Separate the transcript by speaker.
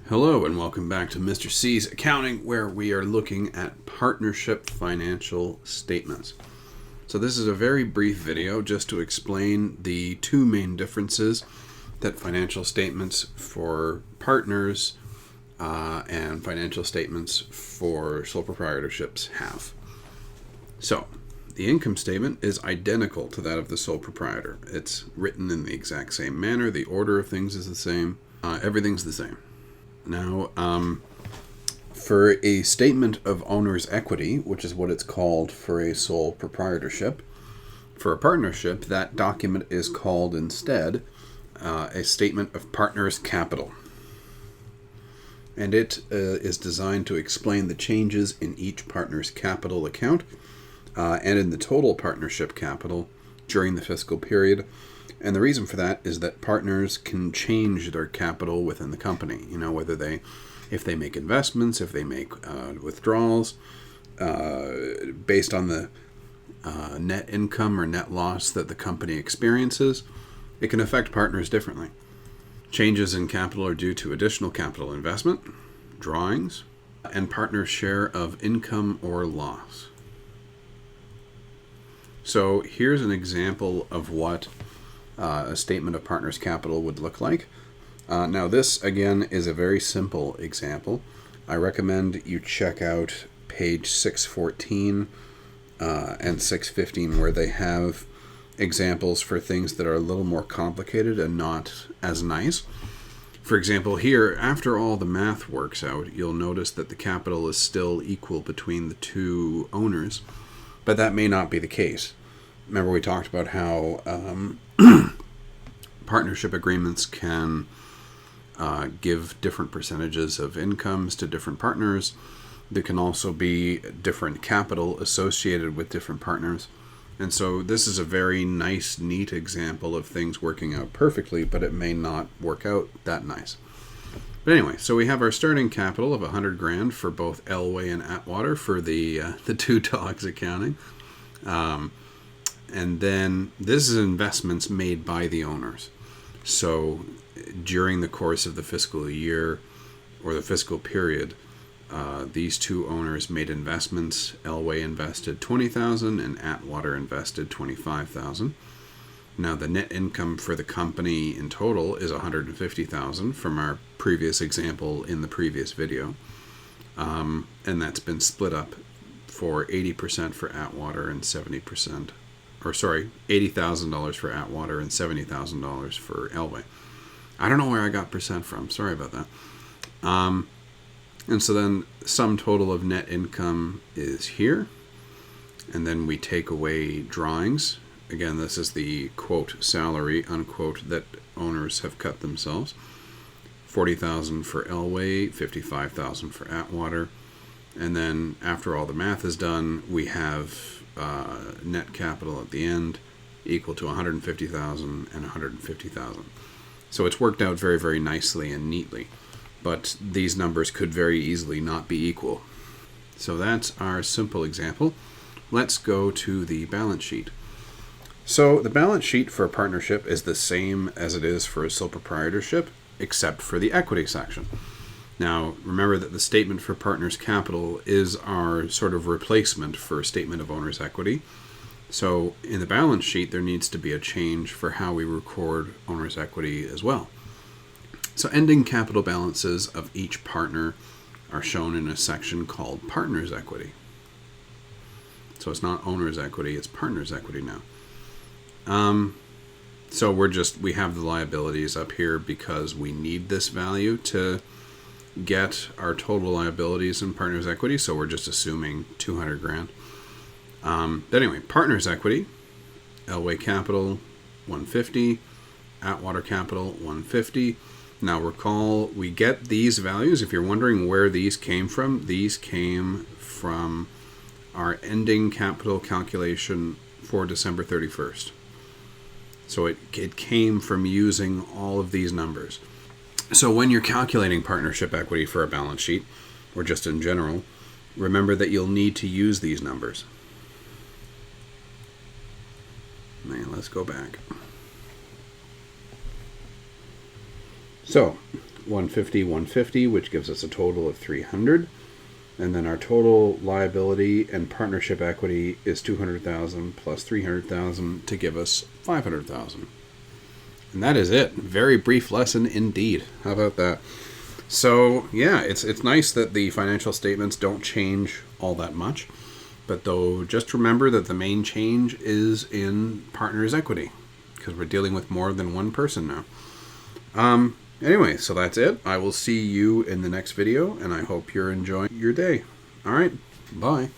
Speaker 1: Hello and welcome back to Mr. C's Accounting, where we are looking at partnership financial statements. So this is a very brief video just to explain the two main differences that financial statements for partners and financial statements for sole proprietorships have. So the income statement is identical to that of the sole proprietor. It's written in the exact same manner. The order of things is the same. Everything's the same. Now, for a statement of owner's equity, which is what it's called for a sole proprietorship, for a partnership, that document is called instead a statement of partner's capital. And it is designed to explain the changes in each partner's capital account and in the total partnership capital during the fiscal period. And the reason for that is that partners can change their capital within the company. You know, if they make investments, if they make withdrawals, based on the net income or net loss that the company experiences, it can affect partners differently. Changes in capital are due to additional capital investment, drawings, and partners' share of income or loss. So here's an example of what a statement of partner's capital would look like. Now this, again, is a very simple example. I recommend you check out page 614 and 615, where they have examples for things that are a little more complicated and not as nice. For example, here, after all the math works out, you'll notice that the capital is still equal between the two owners, but that may not be the case. Remember, we talked about how partnership agreements can give different percentages of incomes to different partners. There can also be different capital associated with different partners. And so this is a very nice, neat example of things working out perfectly, but it may not work out that nice. But anyway, so we have our starting capital of $100,000 for both Elway and Atwater for the two dogs accounting. And then this is investments made by the owners. So during the course of the fiscal year or the fiscal period, these two owners made investments. Elway invested $20,000 and Atwater invested $25,000. Now the net income for the company in total is $150,000 from our previous example in the previous video. And that's been split up for 80% for Atwater and 70%. $80,000 for Atwater and $70,000 for Elway. I don't know where I got percent from. Sorry about that. And so then sum total of net income is here. And then we take away drawings. Again, this is the quote salary, unquote, that owners have cut themselves. $40,000 for Elway, $55,000 for Atwater. And then after all the math is done, we have net capital at the end equal to $150,000 and $150,000. So it's worked out very, very nicely and neatly. But these numbers could very easily not be equal. So that's our simple example. Let's go to the balance sheet. So the balance sheet for a partnership is the same as it is for a sole proprietorship, except for the equity section. Now, remember that the statement for partner's capital is our sort of replacement for a statement of owner's equity. So in the balance sheet, there needs to be a change for how we record owner's equity as well. So ending capital balances of each partner are shown in a section called partner's equity. So it's not owner's equity, it's partner's equity now. So we have the liabilities up here because we need this value to get our total liabilities in partner's equity, so we're just assuming $200,000. But anyway, partner's equity, Elway capital, $150, Atwater capital, $150. Now recall, we get these values. If you're wondering where these came from our ending capital calculation for December 31st. So it came from using all of these numbers. So when you're calculating partnership equity for a balance sheet, or just in general, remember that you'll need to use these numbers. Let's go back. So 150, 150, which gives us a total of 300. And then our total liability and partnership equity is 200,000 plus 300,000 to give us 500,000. And that is it. Very brief lesson indeed. How about that? So yeah, it's nice that the financial statements don't change all that much. But though, just remember that the main change is in partners' equity, because we're dealing with more than one person now. Anyway, so that's it. I will see you in the next video, and I hope you're enjoying your day. All right, bye.